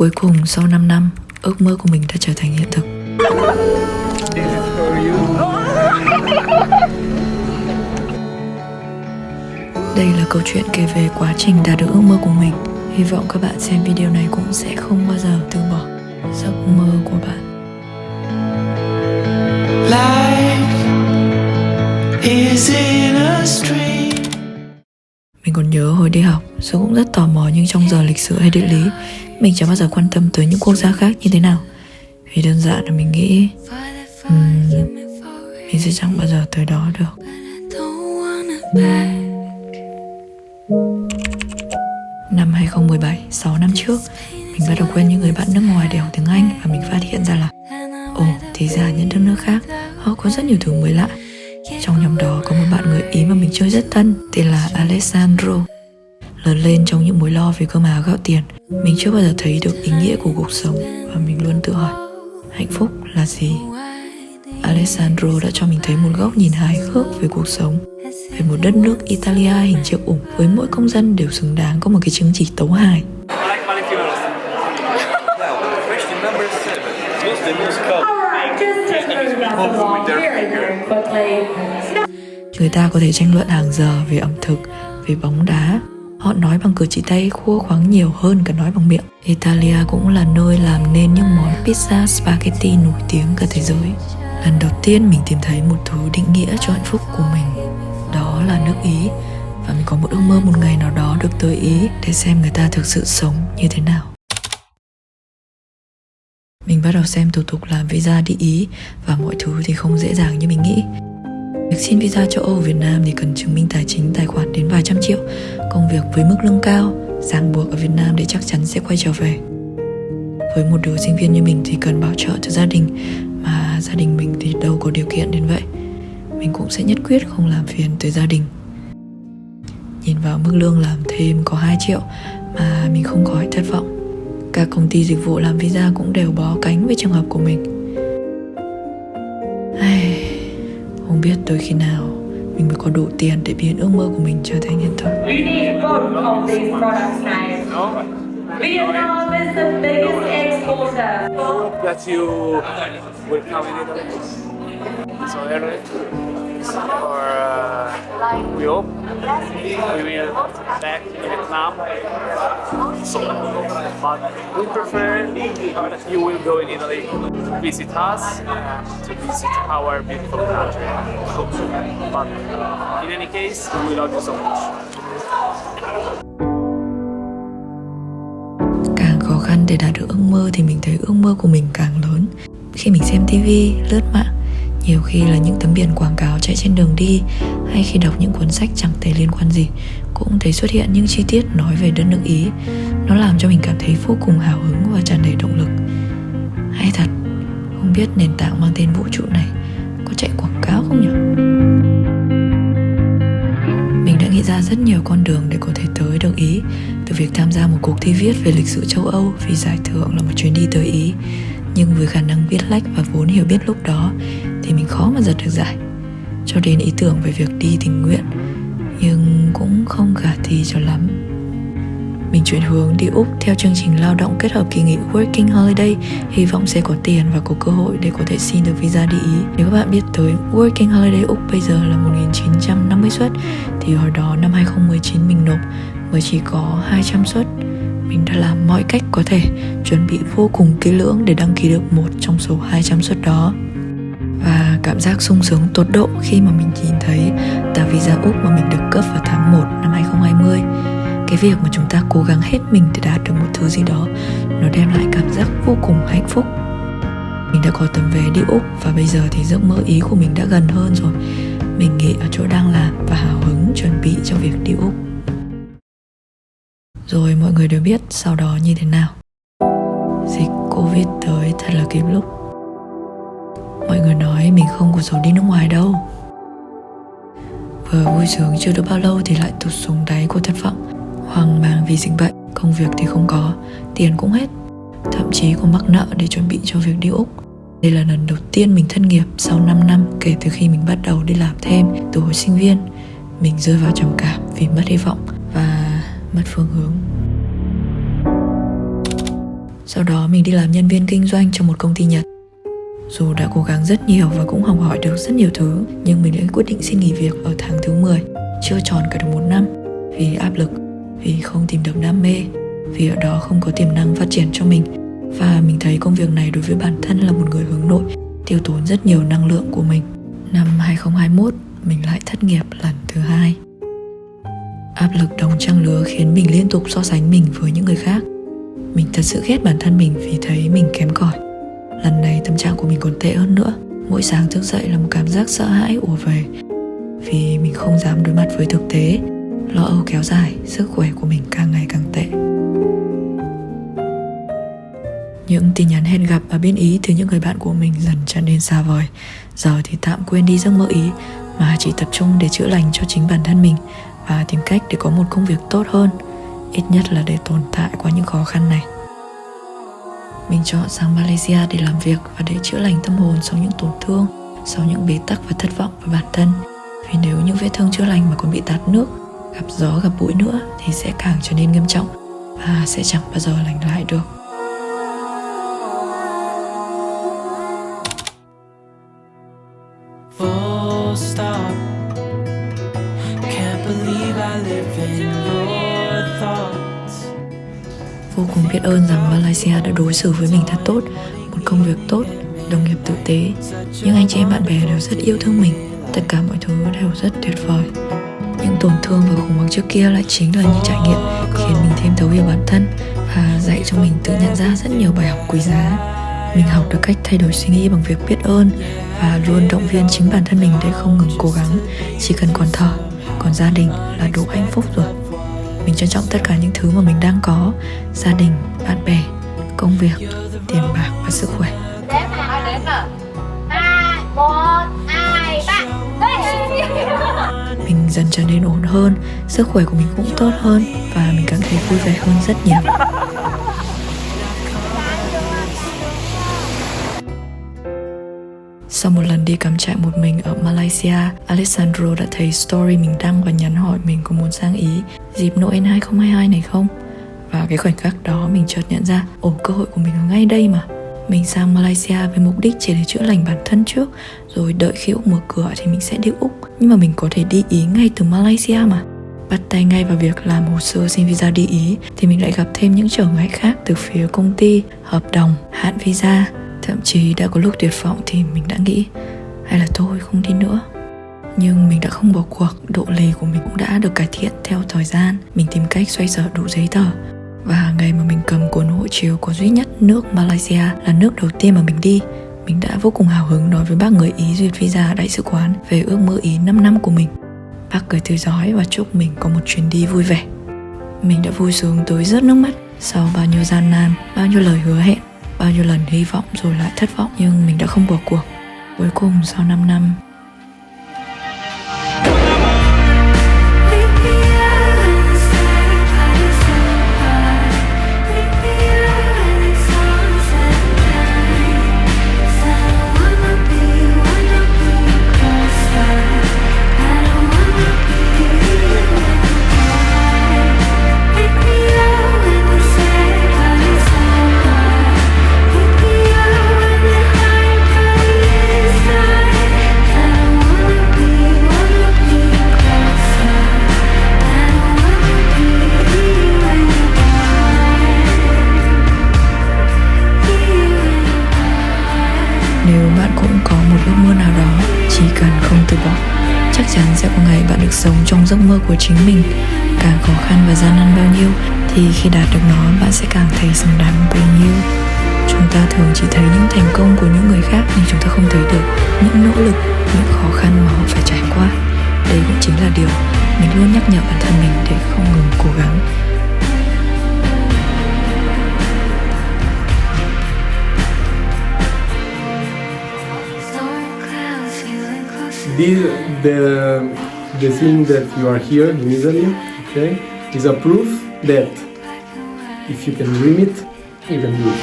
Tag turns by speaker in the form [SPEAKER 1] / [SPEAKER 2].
[SPEAKER 1] Cuối cùng sau 5 năm, ước mơ của mình đã trở thành hiện thực. Đây là câu chuyện kể về quá trình đạt được ước mơ của mình. Hy vọng các bạn xem video này cũng sẽ không bao giờ từ bỏ giấc mơ của bạn. Mình còn nhớ hồi đi học, dù cũng rất tò mò nhưng trong giờ lịch sử hay địa lý, mình chẳng bao giờ quan tâm tới những quốc gia khác như thế nào. Vì đơn giản là mình nghĩ mình sẽ chẳng bao giờ tới đó được. Năm 2017, 6 năm trước, mình bắt đầu quen những người bạn nước ngoài để học tiếng Anh và mình phát hiện ra là thì ra những đất nước khác họ có rất nhiều thứ mới lạ. Trong nhóm đó có một bạn người Ý mà mình chơi rất thân, tên là Alessandro. Lớn lên trong những mối lo về cơm áo gạo tiền, mình chưa bao giờ thấy được ý nghĩa của cuộc sống và mình luôn tự hỏi hạnh phúc là gì. Alessandro đã cho mình thấy một góc nhìn hài hước về cuộc sống, về một đất nước Italia hình chiếc ủng với mỗi công dân đều xứng đáng có một cái chứng chỉ tấu hài. Người ta có thể tranh luận hàng giờ về ẩm thực, về bóng đá. Họ nói bằng cử chỉ tay khua khoáng nhiều hơn cả nói bằng miệng. Italia cũng là nơi làm nên những món pizza spaghetti nổi tiếng cả thế giới. Lần đầu tiên mình tìm thấy một thứ định nghĩa cho hạnh phúc của mình, đó là nước Ý. Và mình có một ước mơ một ngày nào đó được tới Ý để xem người ta thực sự sống như thế nào. Mình bắt đầu xem thủ tục làm visa đi Ý và mọi thứ thì không dễ dàng như mình nghĩ. Việc xin visa châu Âu ở Việt Nam thì cần chứng minh tài chính tài khoản đến vài trăm triệu. Công việc với mức lương cao, ràng buộc ở Việt Nam để chắc chắn sẽ quay trở về. Với một đứa sinh viên như mình thì cần bảo trợ từ gia đình, mà gia đình mình thì đâu có điều kiện đến vậy. Mình cũng sẽ nhất quyết không làm phiền tới gia đình. Nhìn vào mức lương làm thêm có 2 triệu mà mình không khỏi thất vọng. Các công ty dịch vụ làm visa cũng đều bó cánh với trường hợp của mình. Không biết tới khi nào mình mới có đủ tiền để biến ước mơ của mình trở thành hiện thực.
[SPEAKER 2] Vietnam is the biggest exporter.
[SPEAKER 3] That you will come in Italy. So early. Or we hope we will back in Vietnam. So, but we prefer that you will go in Italy to visit us, to visit our beautiful country. But in any case, we love you so much.
[SPEAKER 1] Càng khó khăn để đạt được ước mơ thì mình thấy ước mơ của mình càng lớn. Khi mình xem TV, lướt mạng, nhiều khi là những tấm biển quảng cáo chạy trên đường đi, hay khi đọc những cuốn sách chẳng thể liên quan gì, cũng thấy xuất hiện những chi tiết nói về đất nước Ý. Nó làm cho mình cảm thấy vô cùng hào hứng và tràn đầy động lực. Hay thật, không biết nền tảng mang tên vũ trụ này có chạy quảng cáo không nhỉ? Mình đã nghĩ ra rất nhiều con đường để có thể tới được Ý. Từ việc tham gia một cuộc thi viết về lịch sử châu Âu vì giải thưởng là một chuyến đi tới Ý. Nhưng với khả năng viết lách và vốn hiểu biết lúc đó thì mình khó mà giật được giải. Cho đến ý tưởng về việc đi tình nguyện, nhưng cũng không khả thi cho lắm. Mình chuyển hướng đi Úc theo chương trình lao động kết hợp kỳ nghỉ Working Holiday, hy vọng sẽ có tiền và có cơ hội để có thể xin được visa đi Ý. Nếu các bạn biết tới Working Holiday Úc bây giờ là 1950 suất, thì hồi đó năm 2019 mình nộp mới chỉ có 200 suất. Mình đã làm mọi cách có thể, chuẩn bị vô cùng kỹ lưỡng để đăng ký được một trong số 200 suất đó. Và cảm giác sung sướng tột độ khi mà mình nhìn thấy tờ visa Úc mà mình được cấp vào tháng 1 năm 2020. Cái việc mà chúng ta cố gắng hết mình để đạt được một thứ gì đó, nó đem lại cảm giác vô cùng hạnh phúc. Mình đã có tấm vé đi Úc và bây giờ thì giấc mơ Ý của mình đã gần hơn rồi. Mình nghỉ ở chỗ đang làm và hào hứng chuẩn bị cho việc đi Úc. Rồi mọi người đều biết sau đó như thế nào. Dịch Covid tới thật là kịp lúc. Mọi người nói mình không có dấu đi nước ngoài đâu. Vừa vui sướng chưa được bao lâu thì lại tụt xuống đáy của thất vọng. Hoang mang vì dịch bệnh, công việc thì không có, tiền cũng hết, thậm chí còn mắc nợ để chuẩn bị cho việc đi Úc. Đây là lần đầu tiên mình thất nghiệp sau 5 năm kể từ khi mình bắt đầu đi làm thêm từ hồi sinh viên. Mình rơi vào trầm cảm vì mất hy vọng và mất phương hướng. Sau đó mình đi làm nhân viên kinh doanh trong một công ty Nhật. Dù đã cố gắng rất nhiều và cũng học hỏi được rất nhiều thứ, nhưng mình đã quyết định xin nghỉ việc ở tháng thứ 10, chưa tròn cả được 1 năm, vì áp lực, vì không tìm được đam mê, vì ở đó không có tiềm năng phát triển cho mình. Và mình thấy công việc này đối với bản thân là một người hướng nội tiêu tốn rất nhiều năng lượng của mình. Năm 2021, mình lại thất nghiệp lần thứ 2. Áp lực đồng trang lứa khiến mình liên tục so sánh mình với những người khác. Mình thật sự ghét bản thân mình vì thấy mình kém cỏi. Lần này tâm trạng của mình còn tệ hơn nữa. Mỗi sáng thức dậy là một cảm giác sợ hãi ùa về, vì mình không dám đối mặt với thực tế. Lo âu kéo dài, sức khỏe của mình càng ngày càng tệ. Những tin nhắn hẹn gặp ở bên Ý từ những người bạn của mình dần trở nên xa vời. Giờ thì tạm quên đi giấc mơ Ý, mà chỉ tập trung để chữa lành cho chính bản thân mình và tìm cách để có một công việc tốt hơn, ít nhất là để tồn tại qua những khó khăn này. Mình chọn sang Malaysia để làm việc và để chữa lành tâm hồn sau những tổn thương, sau những bế tắc và thất vọng với bản thân. Vì nếu những vết thương chữa lành mà còn bị tạt nước, gặp gió gặp bụi nữa thì sẽ càng trở nên nghiêm trọng và sẽ chẳng bao giờ lành lại được.
[SPEAKER 4] Full stop. Can't believe I live in your thoughts.
[SPEAKER 1] Vô cùng biết ơn rằng Malaysia đã đối xử với mình thật tốt, một công việc tốt, đồng nghiệp tử tế, những anh chị em bạn bè đều rất yêu thương mình, tất cả mọi thứ đều rất tuyệt vời. Những tổn thương và khủng hoảng trước kia lại chính là những trải nghiệm khiến mình thêm thấu hiểu bản thân và dạy cho mình tự nhận ra rất nhiều bài học quý giá. Mình học được cách thay đổi suy nghĩ bằng việc biết ơn và luôn động viên chính bản thân mình để không ngừng cố gắng. Chỉ cần còn thở, còn gia đình là đủ hạnh phúc rồi. Mình trân trọng tất cả những thứ mà mình đang có: gia đình, bạn bè, công việc, tiền bạc và sức khỏe.
[SPEAKER 5] Đếm nào, ai đếm nào? 2, 1, 2, 3.
[SPEAKER 1] Mình dần trở nên ổn hơn, sức khỏe của mình cũng tốt hơn và mình cảm thấy vui vẻ hơn rất nhiều. Sau một lần đi cắm trại một mình ở Malaysia, Alessandro đã thấy story mình đăng và nhắn hỏi mình có muốn sang Ý dịp Noel 2022 này không. Và cái khoảnh khắc đó mình chợt nhận ra, cơ hội của mình ở ngay đây mà. Mình sang Malaysia với mục đích chỉ để chữa lành bản thân trước, rồi đợi khi Úc mở cửa thì mình sẽ đi Úc. Nhưng mà mình có thể đi Ý ngay từ Malaysia mà. Bắt tay ngay vào việc làm hồ sơ xin visa đi Ý thì mình lại gặp thêm những trở ngại khác từ phía công ty, hợp đồng, hạn visa. Thậm chí đã có lúc tuyệt vọng thì mình đã nghĩ hay là thôi không đi nữa. Nhưng mình đã không bỏ cuộc, độ lì của mình cũng đã được cải thiện theo thời gian. Mình tìm cách xoay sở đủ giấy tờ. Và ngày mà mình cầm cuốn hộ chiếu có duy nhất nước Malaysia là nước đầu tiên mà mình đi, mình đã vô cùng hào hứng nói với bác người Ý duyệt visa ở đại sứ quán về ước mơ Ý 5 năm của mình. Bác cười tươi rói và chúc mình có một chuyến đi vui vẻ. Mình đã vui sướng tới rớt nước mắt sau bao nhiêu gian nan, bao nhiêu lời hứa hẹn, bao nhiêu lần hy vọng rồi lại thất vọng, nhưng mình đã không bỏ cuộc. Cuối cùng sau 5 năm, nếu bạn cũng có một ước mơ nào đó, chỉ cần không từ bỏ, chắc chắn sẽ có ngày bạn được sống trong giấc mơ của chính mình. Càng khó khăn và gian nan bao nhiêu thì khi đạt được nó, bạn sẽ càng thấy xứng đáng bấy nhiêu. Chúng ta thường chỉ thấy những thành công của những người khác, nhưng chúng ta không thấy được những nỗ lực, những khó khăn mà họ phải trải qua. Đây cũng chính là điều mình luôn nhắc nhở bản thân mình để không ngừng cố gắng.
[SPEAKER 6] The thing that you are here in Italy, okay, is a proof that if you can dream it, you can do it.